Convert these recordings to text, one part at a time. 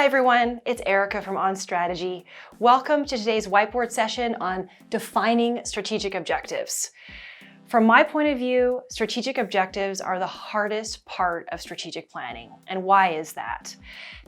Hi everyone, it's Erica from On Strategy. Welcome to today's whiteboard session on defining strategic objectives. From my point of view, strategic objectives are the hardest part of strategic planning. And why is that?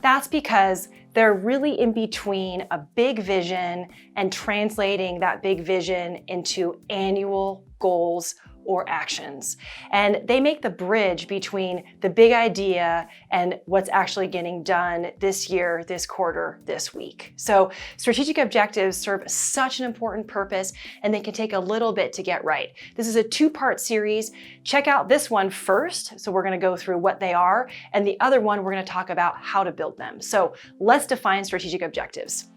That's because they're really in between a big vision and translating that big vision into annual goals or actions. And they make the bridge between the big idea and what's actually getting done this year, this quarter, this week. So strategic objectives serve such an important purpose, and they can take a little bit to get right. This is a two-part series. Check out this one first. So we're gonna go through what they are, and the other one, we're gonna talk about how to build them. So let's define strategic objectives.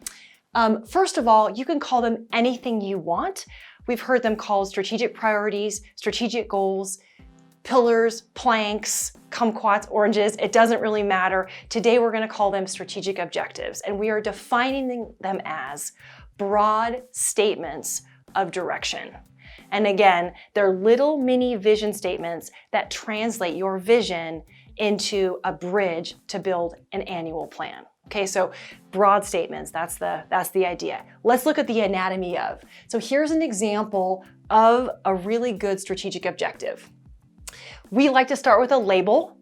First of all, you can call them anything you want. We've heard them called strategic priorities, strategic goals, pillars, planks, kumquats, oranges. It doesn't really matter. Today, we're going to call them strategic objectives, and we are defining them as broad statements of direction. And again, they're little mini vision statements that translate your vision into a bridge to build an annual plan. Okay, so broad statements, that's the idea. Let's look at the anatomy of. So here's an example of a really good strategic objective. We like to start with a label.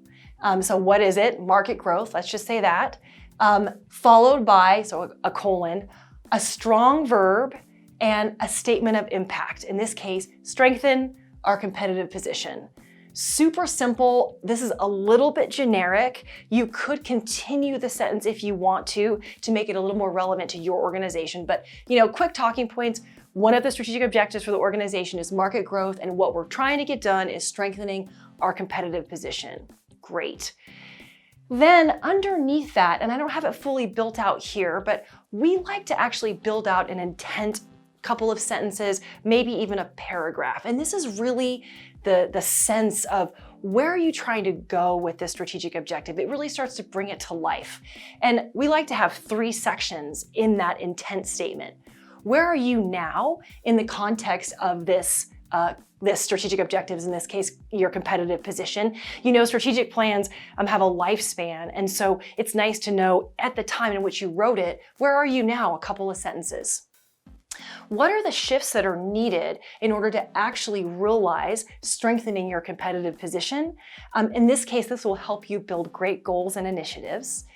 So what is it? Market growth, let's just say that. Followed by, so a colon, a strong verb and a statement of impact. In this case, strengthen our competitive position. Super simple. This is a little bit generic. You could continue the sentence if you want to make it a little more relevant to your organization. But, quick talking points. One of the strategic objectives for the organization is market growth, and what we're trying to get done is strengthening our competitive position. Great. Then underneath that, and I don't have it fully built out here, but we like to actually build out an intent, couple of sentences, maybe even a paragraph. And this is really the sense of where are you trying to go with this strategic objective. It really starts to bring it to life. And we like to have 3 sections in that intent statement. Where are you now in the context of this strategic objectives, in this case, your competitive position? Strategic plans have a lifespan. And so it's nice to know at the time in which you wrote it, where are you now? A couple of sentences. What are the shifts that are needed in order to actually realize strengthening your competitive position? In this case, this will help you build great goals and initiatives.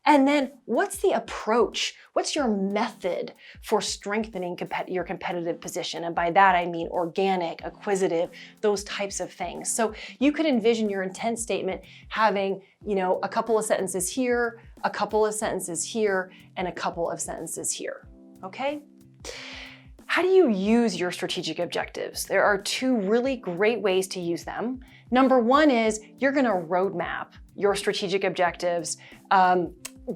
And then what's the approach? What's your method for strengthening your competitive position? And by that, I mean organic, acquisitive, those types of things. So you could envision your intent statement having, a couple of sentences here, a couple of sentences here, and a couple of sentences here, okay? How do you use your strategic objectives? There are 2 really great ways to use them. Number 1 is you're going to roadmap your strategic objectives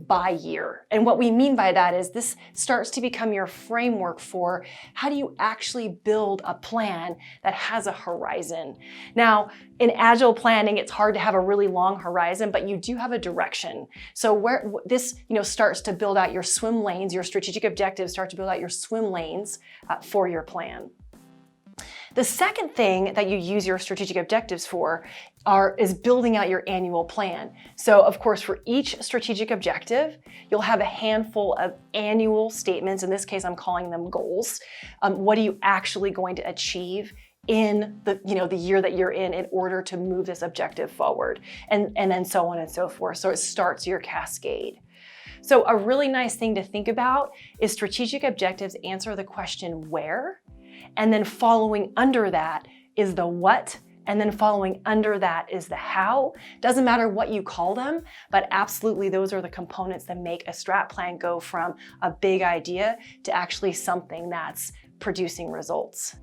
by year. And what we mean by that is this starts to become your framework for how do you actually build a plan that has a horizon. Now, in agile planning, it's hard to have a really long horizon, but you do have a direction. So where this starts to build out your swim lanes, your strategic objectives start to build out your swim lanes for your plan. The second thing that you use your strategic objectives for is building out your annual plan. So of course, for each strategic objective, you'll have a handful of annual statements. In this case, I'm calling them goals. What are you actually going to achieve in the year that you're in order to move this objective forward? And then so on and so forth. So it starts your cascade. So a really nice thing to think about is strategic objectives answer the question where, and then following under that is the what, and then following under that is the how. Doesn't matter what you call them, but absolutely those are the components that make a strat plan go from a big idea to actually something that's producing results.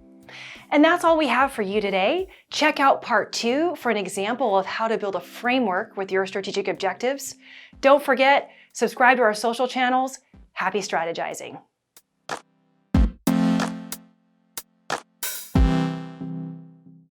And that's all we have for you today. Check out part 2 for an example of how to build a framework with your strategic objectives. Don't forget, subscribe to our social channels. Happy strategizing.